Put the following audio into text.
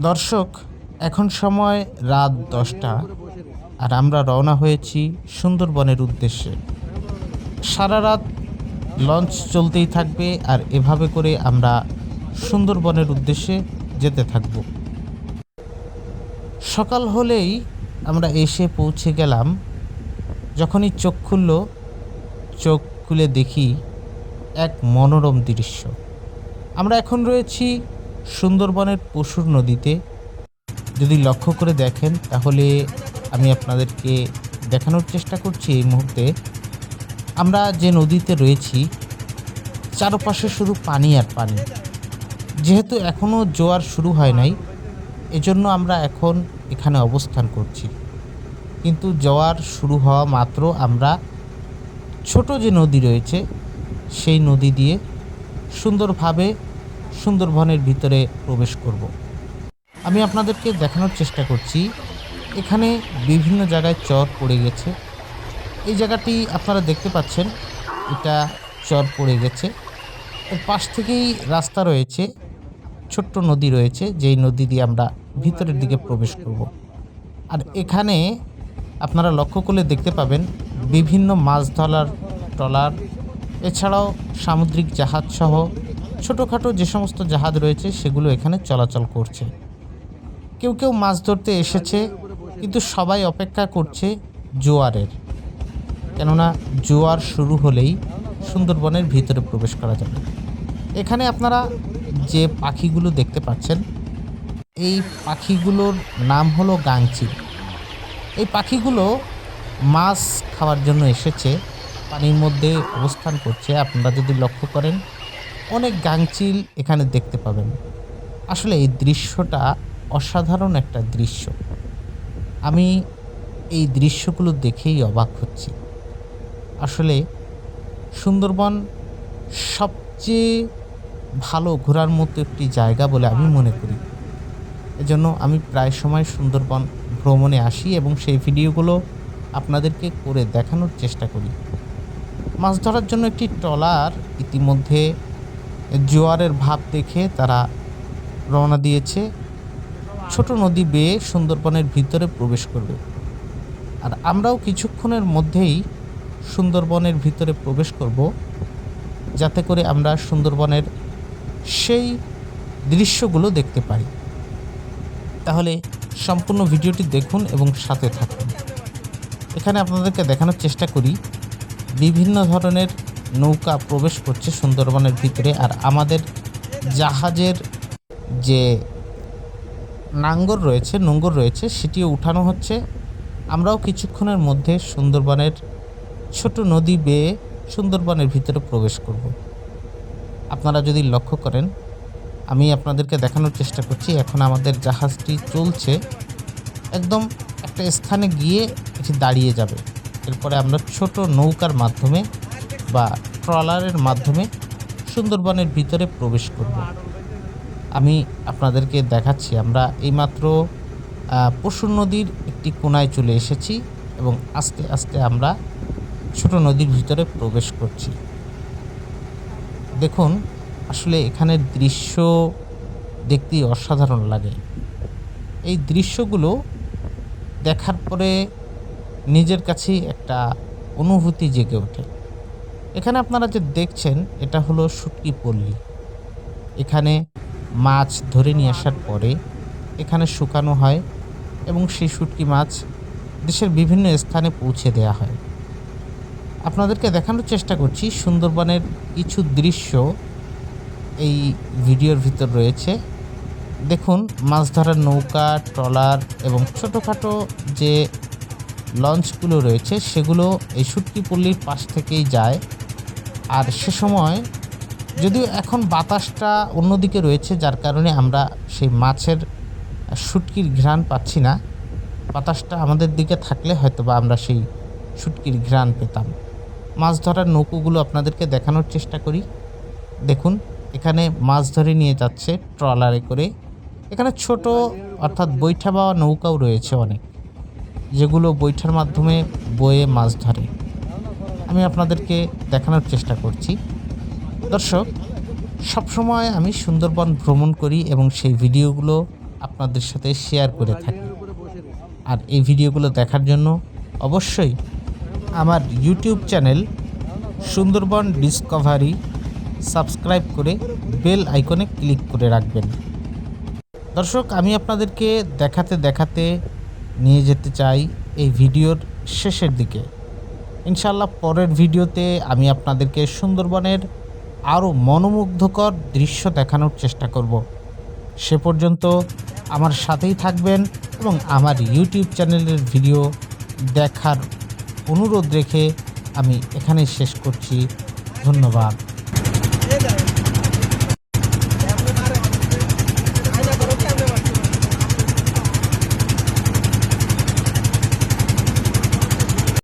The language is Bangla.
দর্শক, এখন সময় রাত 10টা আর আমরা রওনা হয়েছি সুন্দরবনের উদ্দেশ্যে। সারা রাত লঞ্চ চলতেই থাকবে আর এভাবে করে আমরা সুন্দরবনের উদ্দেশ্যে যেতে থাকব। সকাল হলেই আমরা এসে পৌঁছে গেলাম। যখনই চোখ খুলে দেখি এক মনোরম দৃশ্য। আমরা এখন রয়েছি সুন্দরবনের পশুর নদীতে। যদি লক্ষ্য করে দেখেন তাহলে আমি আপনাদেরকে দেখানোর চেষ্টা করছি এই মুহূর্তে আমরা যে নদীতে রয়েছি চারপাশে শুধু পানি আর পানি। যেহেতু এখনও জোয়ার শুরু হয় নাই, এজন্য আমরা এখন এখানে অবস্থান করছি। কিন্তু জোয়ার শুরু হওয়া মাত্র আমরা ছোট যে নদী রয়েছে সেই নদী দিয়ে সুন্দরভাবে সুন্দরবনের ভিতরে প্রবেশ করব। আমি আপনাদেরকে দেখানোর চেষ্টা করছি এখানে বিভিন্ন জায়গায় চর পড়ে গেছে। এই জায়গাটি আপনারা দেখতে পাচ্ছেন, এটা চর পড়ে গেছে। এর পাশ থেকেই রাস্তা রয়েছে, ছোট্ট নদী রয়েছে যেই নদী দিয়ে আমরা ভিতরের দিকে প্রবেশ করব। আর এখানে আপনারা লক্ষ্য করলে দেখতে পাবেন বিভিন্ন মাছ ধরার ট্রলার, এছাড়াও সামুদ্রিক জাহাজ সহ ছোটোখাটো যে সমস্ত জাহাজ রয়েছে সেগুলো এখানে চলাচল করছে। কেউ কেউ মাছ ধরতে এসেছে, কিন্তু সবাই অপেক্ষা করছে জোয়ারের। কেননা জোয়ার শুরু হলেই সুন্দরবনের ভিতরে প্রবেশ করা যাবে। এখানে আপনারা যে পাখিগুলো দেখতে পাচ্ছেন, এই পাখিগুলোর নাম হলো গাংচিল। এই পাখিগুলো মাছ খাওয়ার জন্য এসেছে, পানির মধ্যে অবস্থান করছে। আপনারা যদি লক্ষ্য করেন অনেক গাংচিল এখানে দেখতে পাবেন। আসলে এই দৃশ্যটা অসাধারণ একটা দৃশ্য। আমি এই দৃশ্যগুলো দেখেই অবাক হচ্ছি। আসলে সুন্দরবন সবচেয়ে ভালো ঘোরার মতো একটি জায়গা বলে আমি মনে করি। এজন্য আমি প্রায় সময় সুন্দরবন ভ্রমণে আসি এবং সেই ভিডিওগুলো আপনাদেরকে করে দেখানোর চেষ্টা করি। মাছ ধরার জন্য একটি ট্রলার ইতিমধ্যে জোয়ারের ভাব দেখে তারা রওনা দিয়েছে, ছোট নদী বেয়ে সুন্দরবনের ভিতরে প্রবেশ করবে। আর আমরাও কিছুক্ষণের মধ্যেই সুন্দরবনের ভিতরে প্রবেশ করব, যাতে করে আমরা সুন্দরবনের সেই দৃশ্যগুলো দেখতে পাই। তাহলে সম্পূর্ণ ভিডিওটি দেখুন এবং সাথে থাকুন। এখানে আপনাদেরকে দেখানোর চেষ্টা করি বিভিন্ন ধরনের নৌকা প্রবেশ করছে সুন্দরবনের ভিতরে। আর আমাদের জাহাজের যে নোঙর রয়েছে সেটিও উঠানো হচ্ছে। আমরাও কিছুক্ষণের মধ্যে সুন্দরবনের ছোট নদী বেয়ে সুন্দরবনের ভিতরে প্রবেশ করব। আপনারা যদি লক্ষ্য করেন, আমি আপনাদেরকে দেখানোর চেষ্টা করছি এখন আমাদের জাহাজটি চলছে, একদম একটা স্থানে গিয়ে এটি দাঁড়িয়ে যাবে। এরপরে আমরা ছোট নৌকার মাধ্যমে বা ট্রলারের মাধ্যমে সুন্দরবনের ভিতরে প্রবেশ করব। আমি আপনাদেরকে দেখাচ্ছি আমরা এইমাত্র পশুর নদীর একটি কোনায় চলে এসেছি এবং আস্তে আস্তে আমরা ছোট নদীর ভিতরে প্রবেশ করছি। দেখুন, আসলে এখানের দৃশ্য দেখতেই অসাধারণ লাগে। এই দৃশ্যগুলো দেখার পরে নিজের কাছেই একটা অনুভূতি জেগে ওঠে। এখানে আপনারা যে দেখছেন এটা হলো শুটকি পল্লী। এখানে মাছ ধরে নিয়ে আসার পরে এখানে শুকানো হয় এবং সেই শুটকি মাছ দেশের বিভিন্ন স্থানে পৌঁছে দেওয়া হয়। আপনাদেরকে দেখানোর চেষ্টা করছি সুন্দরবনের কিছু দৃশ্য এই ভিডিওর ভিতর রয়েছে। দেখুন, মাছ ধরার নৌকা, ট্রলার এবং ছোটোখাটো যে লঞ্চগুলো রয়েছে সেগুলো এই শুটকি পল্লীর পাশ থেকেই যায়। আর সে সময় যদিও এখন বাতাসটা অন্যদিকে রয়েছে, যার কারণে আমরা সেই মাছের শুটকির ঘ্রাণ পাচ্ছি না। বাতাসটা আমাদের দিকে থাকলে হয়তো বা আমরা সেই শুটকির ঘ্রাণ পেতাম। মাছ ধরার নৌকোগুলো আপনাদেরকে দেখানোর চেষ্টা করি। দেখুন, এখানে মাছ ধরে নিয়ে যাচ্ছে ট্রলারে করে। এখানে ছোট অর্থাৎ বৈঠা বাওয়া নৌকাও রয়েছে অনেক, যেগুলো বৈঠার মাধ্যমে বয়ে মাছ ধরে। আমি আপনাদেরকে দেখানোর চেষ্টা করছি। দর্শক, সবসময় আমি সুন্দরবন ভ্রমণ করি এবং সেই ভিডিওগুলো আপনাদের সাথে শেয়ার করে থাকি। আর এই ভিডিওগুলো দেখার জন্য অবশ্যই আমার YouTube channel Sundarban Discovery subscribe করে বেল আইকনে ক্লিক করে রাখবেন। দর্শক, আমি আপনাদেরকে দেখাতে দেখাতে নিয়ে যেতে চাই এই ভিডিওর শেষের দিকে। ইনশাআল্লাহ পরের ভিডিওতে আমি আপনাদেরকে সুন্দরবনের আরও মনোমুগ্ধকর দৃশ্য দেখানোর চেষ্টা করব। সে পর্যন্ত আমার সাথেই থাকবেন এবং আমার ইউটিউব চ্যানেলের ভিডিও দেখার অনুরোধ রেখে আমি এখানেই শেষ করছি। ধন্যবাদ।